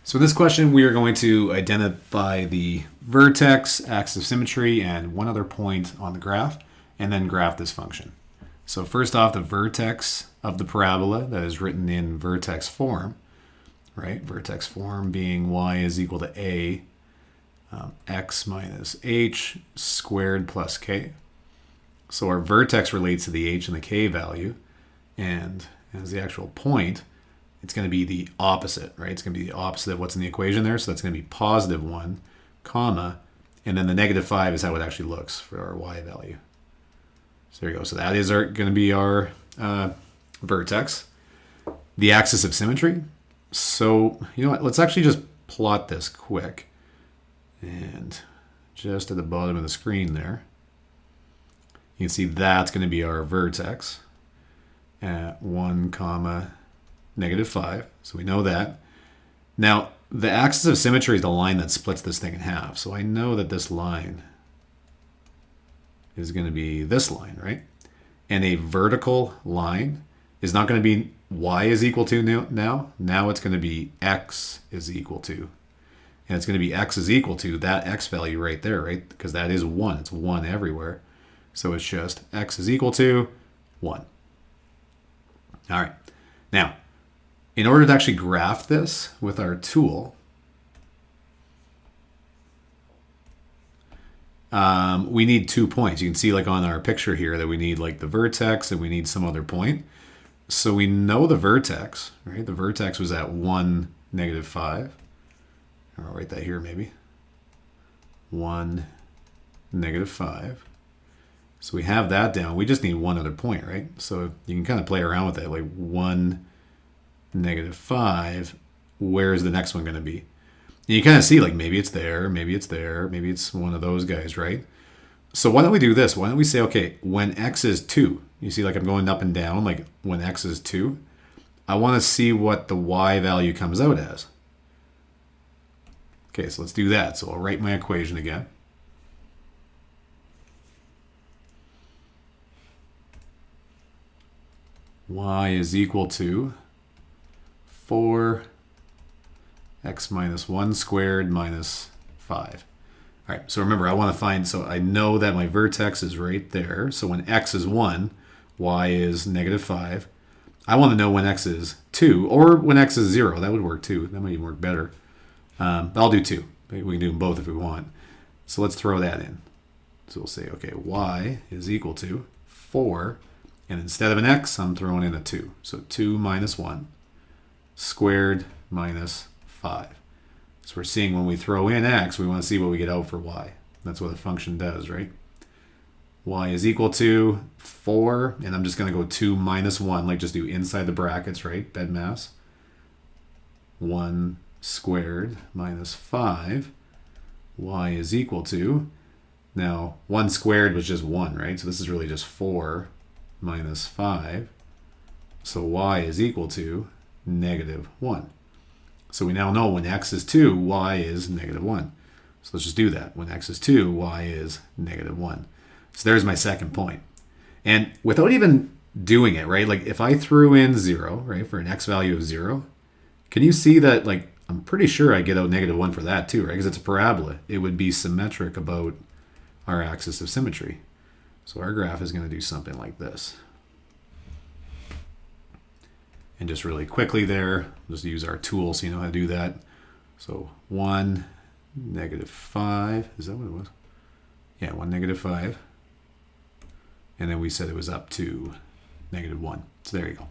So in this question, we are going to identify the vertex, axis of symmetry, and one other point on the graph, and then graph this function. So first off, the vertex of the parabola that is written in vertex form, right? Vertex form being y is equal to a x minus h squared plus k. So our vertex relates to the h and the k value, and as the actual point, it's going to be the opposite, right? It's going to be the opposite of what's in the equation there. So that's going to be positive 1, comma, and then the negative 5 is how it actually looks for our y value. So there you go. So that is going to be our vertex. The axis of symmetry. So, you know what? Let's actually just plot this quick. And just at the bottom of the screen there, you can see that's going to be our vertex at 1, comma, negative 5. So we know that. Now, the axis of symmetry is the line that splits this thing in half. So I know that this line is going to be this line, right? And a vertical line is not going to be y is equal to now. Now it's going to be x is equal to. And it's going to be x is equal to that x value right there, right? Because that is 1. It's 1 everywhere. So it's just x is equal to 1. All right. Now, in order to actually graph this with our tool, we need 2 points. You can see like on our picture here that we need like the vertex and we need some other point. So we know the vertex, right? The vertex was at 1, negative 5. I'll write that here maybe. 1, negative 5. So we have that down. We just need one other point, right? So you can kind of play around with it, like 1, negative 5. Where's the next one going to be? And you kind of see like maybe it's there, maybe it's there, maybe it's one of those guys, right? So why don't we do this? Why don't we say, okay, when x is 2, you see like I'm going up and down, like when x is 2, I want to see what the y value comes out as. Okay, so let's do that. So I'll write my equation again. Y is equal to 4 x minus 1 squared minus 5. All right, so remember, I want to find, so I know that my vertex is right there. So when x is 1, y is negative 5. I want to know when x is 2, or when x is 0. That would work too. That might even work better. But I'll do 2. We can do them both if we want. So let's throw that in. So we'll say, okay, y is equal to 4. And instead of an x, I'm throwing in a 2. So 2 minus 1 squared minus 5. So we're seeing when we throw in x, we want to see what we get out for y. That's what the function does, right? Y is equal to 4, and I'm just going to go 2 minus 1, like just do inside the brackets, right? Bed mass. 1 squared minus 5. Y is equal to, now 1 squared was just 1, right? So this is really just 4 minus 5. So y is equal to negative 1. So we now know when x is 2, y is negative 1. So let's just do that. When x is 2, y is negative 1. So there's my second point. And without even doing it, right? Like if I threw in 0, right, for an x value of 0, can you see that, like, I'm pretty sure I get out negative 1 for that too, right? Because it's a parabola. It would be symmetric about our axis of symmetry. So our graph is going to do something like this. And just really quickly there, just use our tool so you know how to do that. So 1, negative 5. Is that what it was? Yeah, 1, negative 5. And then we said it was up to negative 1. So there you go.